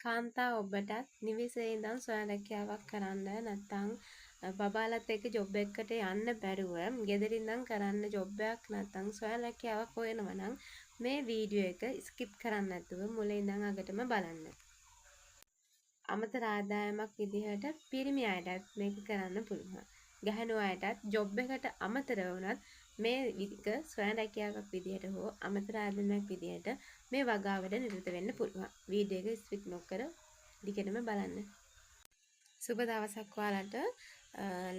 කාන්තා ඔබටත් නිවසේ ඉඳන් ස්වයං රැකියාවක් කරන්න නැත්නම් බබාලත් එක්ක ජොබ් එකකට යන්න බැරුව ගෙදරින් ඉඳන් කරන්න ජොබ් එකක් නැත්නම් ස්වයං රැකියාවක් හොයනවා නම් මේ වීඩියෝ එක ස්කිප් කරන්න නැතුව මුලින් ඉඳන් අගටම බලන්න. අමතර ආදායමක් විදිහට පිරිමි අයටත් මේක කරන්න පුළුවන්. ගැහැණු අයටත් ජොබ් එකට අමතරව වුණත් මේ විදිහක ස්වයං රැකියාවක් විදිහට හෝ අමතර ආදායමක් විදිහට මේ වගාවට නිරත වෙන්න පුළුවන්. වීඩියෝ එක ස්කිප් නොකර දිගටම බලන්න. සුබ දවසක් ඔයාලට.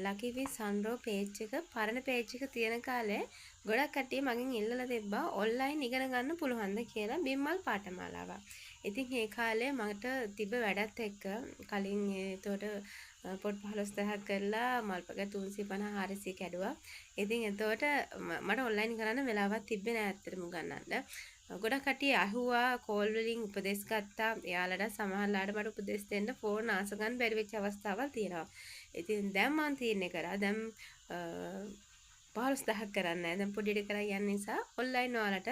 ලකිවි සන්රෝ පේජ් එක පරණ පේජ් එක තියෙන කාලේ ගොඩක් කට්ටිය මගෙන් ඉල්ලලා තිබ්බා ඔන්ලයින් ඉගෙන ගන්න පුළුවන්ද කියලා බිම්මල් පාඨමාලාවක්. ඉතින් ඒ කාලේ මට තිබ්බ වැඩත් එක්ක කලින් ඒතකොට පොත් 15000ක් කරලා මල්පක 350 400 කැඩුවා. ඉතින් එතකොට මට ඔන්ලයින් කරන්න වෙලාවක් තිබ්බේ නෑ ඇත්තටම ගන්නන්න. ගොඩක් කට්ටිය අහුවා කෝල් වලින් උපදෙස් ගත්තා. එයාලට සමහරලාට මට උපදෙස් දෙන්න ෆෝන් ආස ගන්න බැරි වෙච්ච අවස්ථාවල් තියෙනවා. ඉතින් දැන් මම තීරණය කරා දැන් 15000ක් කරන්නේ නැහැ. දැන් පොඩියට කරා යන නිසා ඔන්ලයින් ඔයාලට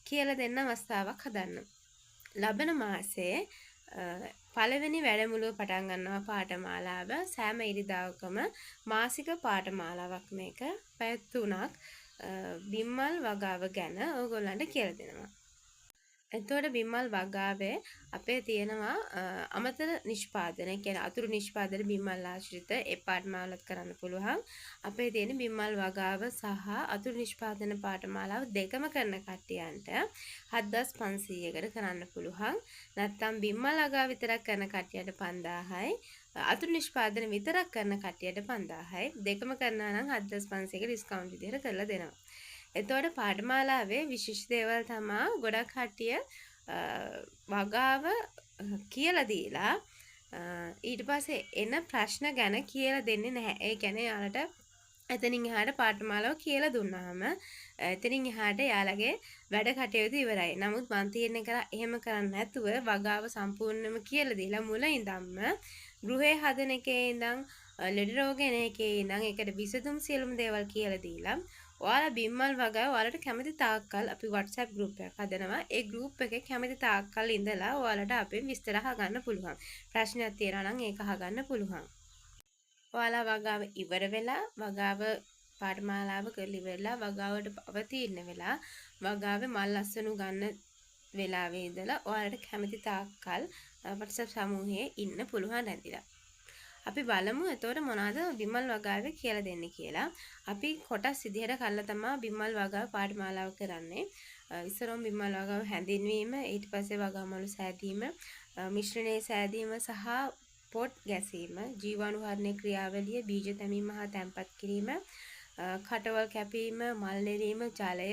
කියලා දෙන්න අවස්ථාවක් හදන්න. ලබන මාසේ පළවෙනි වැඩමුළුව පටන් ගන්නවා පාඨමාලාව. සෑම ඉරිදාවකම මාසික පාඨමාලාවක් මේක. පැය 3ක් බිම්මල් වගාව ගැන ඕගොල්ලන්ට කියලා දෙනවා. එතකොට බිම්මල් වගාවේ අපේ තියෙනවා අමතර නිෂ්පාදන කියන්නේ අතුරු නිෂ්පාදන බිම්මල් ආශ්‍රිත ඒ පාඨමාලාවත් කරන්න පුළුවන්. අපේ තියෙන බිම්මල් වගාව සහ අතුරු නිෂ්පාදන පාඨමාලාව දෙකම කරන කට්ටියන්ට 7500කට කරන්න පුළුවන්. නැත්නම් බිම්මල් වගාව විතරක් කරන කට්ටියට 5000යි. අතුරු නිෂ්පාදන විතරක් කරන කට්ටියට 5000යි. දෙකම කරනවා නම් 7500ක ඩිස්කවුන්ට් විදිහට කරලා දෙනවා. එතකොට පාඨමාලාවේ විශේෂ දේවල් තමයි ගොඩක් කට්ටිය වගාව කියලා දීලා ඊට පස්සේ එන ප්‍රශ්න ගැන කියලා දෙන්නේ නැහැ. ඒ කියන්නේ යාලට එතනින් එහාට පාඨමාලාව කියලා දුන්නාම එතනින් එහාට යාලගේ වැඩ කටයුතු ඉවරයි. නමුත් මම තීරණය කරා එහෙම කරන්නේ නැතුව වගාව සම්පූර්ණයෙන්ම කියලා දීලා මුල ඉඳන්ම ගෘහේ හදන එකේ ඉඳන් ලෙඩ රෝග එන එකේ ඉඳන් ඒකට විසඳුම් සියලුම දේවල් කියලා දීලා ඔයාලා බිම්මල් වගාව ඔයාලට කැමති තාක්කල් අපි WhatsApp group එකක් හදනවා. ඒ group එකේ කැමති තාක්කල් ඉඳලා ඔයාලට අපෙන් විස්තර අහගන්න පුළුවන්. ප්‍රශ්නයක් තියෙනවා නම් ඒක අහගන්න පුළුවන්. ඔයාලා වගාව ඉවර වෙලා වගාව පාඨමාලාව කරලා ඉවරලා වගාවට අවතීර්ණ වෙලා වගාවේ මල් අස්සනු ගන්න වෙලාවේ ඉඳලා ඔයාලට කැමති තාක්කල් WhatsApp සමූහයේ ඉන්න පුළුවන් නැතිලා. අපි බලමු එතකොට මොනවද බිම්මල් වගාවේ කියලා දෙන්නේ කියලා. අපි කොටස් විදිහට කළා තමයි බිම්මල් වගාව පාඨමාලාව කරන්නේ. ඉස්සරම බිම්මල් වගාව හැඳින්වීම, ඊට පස්සේ වගාමලු සෑදීම, මිශ්‍රණයේ සෑදීම සහ පොට් ගැසීම, ජීවාණුහරණයේ ක්‍රියාවලිය, බීජ තැමීම හා තැන්පත් කිරීම, කටවල් කැපීම, මල් නෙරීම, ජලය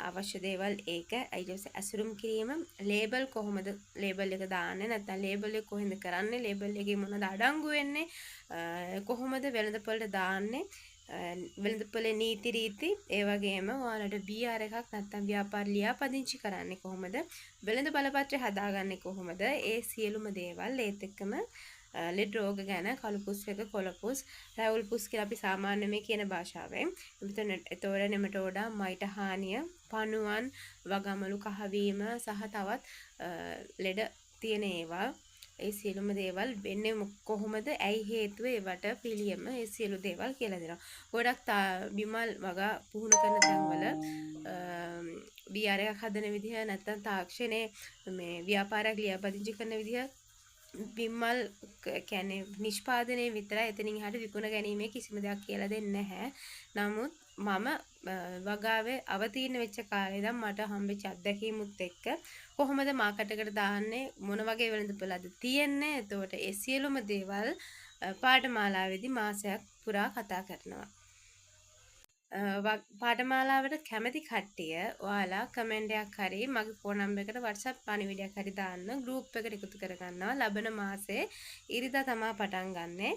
අවශ්‍ය දේවල් ඒක ඊට පස්සේ ඇසුරුම් කිරීම, ලේබල් කොහොමද ලේබල් එක දාන්නේ නැත්නම් ලේබල් එක කොහෙන්ද කරන්නේ, ලේබල් එකේ මොනවද අඩංගු වෙන්නේ, කොහොමද වෙළඳපොළට දාන්නේ, වෙළඳපොලේ නීති රීති, ඒ වගේම ඔයාලට BR එකක් නැත්නම් ව්‍යාපාර ලියාපදිංචි කරන්නේ කොහොමද, වෙළඳ බලපත්‍රය හදාගන්නේ කොහොමද, ඒ සියලුම දේවල් ඒත් එක්කම ලෙඩ රෝග ගැන කළුපුස් එක කොළපුස් රැවුල් පුස් කියලා අපි සාමාන්‍ය මේ කියන භාෂාවෙන් එතකොට නෙමටෝඩා මයිට හානිය පණුවන් වගමලු කහවීම සහ තවත් ලෙඩ තියෙන ඒවා ඒ සියලුම දේවල් වෙන්නේ කොහොමද ඇයි හේතුව ඒවට පිළියම ඒ සියලු දේවල් කියලා දෙනවා. ගොඩක් බිමල් වගා පුහුණු කරන තැන්වල BR එකක් හදන විදිහ නැත්නම් තාක්ෂණයේ මේ ව්‍යාපාරයක් ලියාපදිංචි කරන විදිහ බිම්මල් කියන්නේ නිෂ්පාදනයේ විතරයි එතනින් එහාට විකුණ ගැනීමේ කිසිම දෙයක් කියලා දෙන්නේ නැහැ. නමුත් මම වගාවේ අවතීර්ණ වෙච්ච කාලේ ඉඳන් මට හම්බෙච්ච අත්දැකීමුත් එක්ක කොහොමද මාකට් එකට දාන්නේ මොන වගේ වෙළඳපොළද තියෙන්නේ. එතකොට ඒ සියලුම දේවල් පාඨමාලාවේදී මාසයක් පුරා කතා කරනවා. පාඨමාලාවට කැමති කට්ටිය ඔයාලා කමෙන්ට් එකක් හරි මගේ ෆෝන් නම්බර් එකට WhatsApp පණිවිඩයක් හරි දාන්න group එකට එකතු කරගන්නවා. ලබන මාසේ ඉරිදා තමයි පටන් ගන්නෙ.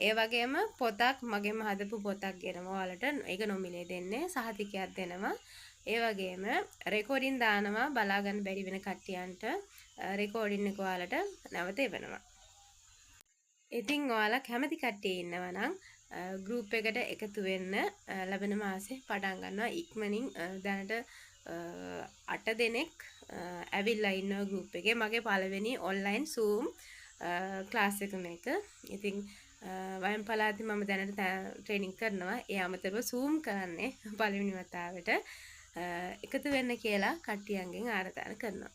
ඒ වගේම පොතක් මගෙම හදපු පොතක් ගෙනවා ඔයාලට. ඒක නොමිලේ දෙන්නේ. සහතිකයක් දෙනවා. ඒ වගේම රෙකෝඩින් දානවා බලා ගන්න බැරි වෙන කට්ටියන්ට රෙකෝඩින් එක ඔයාලට නැවත එවනවා. ඉතින් ඔයාලා කැමති කට්ටිය ඉන්නවා නම් ගෲප් එකට එකතු වෙන්න ලබන මාසේ පටන් ගන්නවා. ඉක්මනින් දැනට 8 දෙනෙක් ඇවිල්ලා ඉන්නවා group එකේ. මගේ පළවෙනි online Zoom ක්ලාස් එක මේක. ඉතින් වයම් පළාතේ මම දැනට ට්‍රේනින් කරනවා. ඒ අමතරව Zoom කරන්නේ පළවෙනි වතාවට. එකතු වෙන්න කියලා කට්ටියන්ගෙන් ආරාධනා කරනවා.